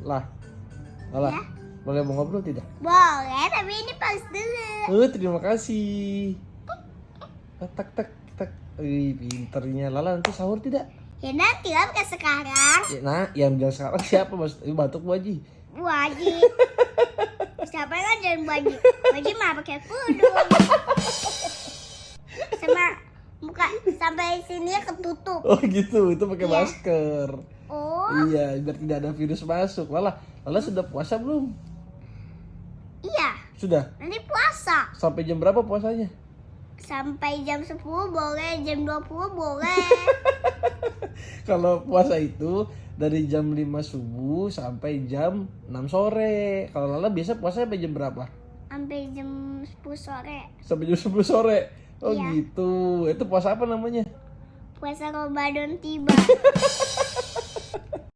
Lah. Lala. Ya. Boleh mau ngobrol tidak? Boleh, tapi ini pas dulu. Terima kasih. Tak tak tak. Wih, pinternya Lala. Nanti sahur tidak? Ya nanti lah, bukan sekarang. Ya, nah, yang bilang sekarang siapa mas? Batuk Bu Haji. Bu Haji. Siapa yang ngajarin Bu Haji? Bu Haji mah pakai kerudung. Sama muka sampai sini ketutup. Oh gitu, itu pakai Iya. masker. Oh, Iya, biar tidak ada virus masuk. Lala sudah puasa belum? iya. Sudah. Nanti puasa. Sampai jam berapa puasanya? Sampai jam 10 boleh, jam 20 boleh. Kalau puasa itu dari jam 5 subuh sampai jam 6 sore. Kalau Lala biasa puasa sampai jam berapa? Sampai jam 10 sore. Sampai jam 10 sore. Oh Iya. gitu. Itu puasa apa namanya? Puasa Ramadan tiba.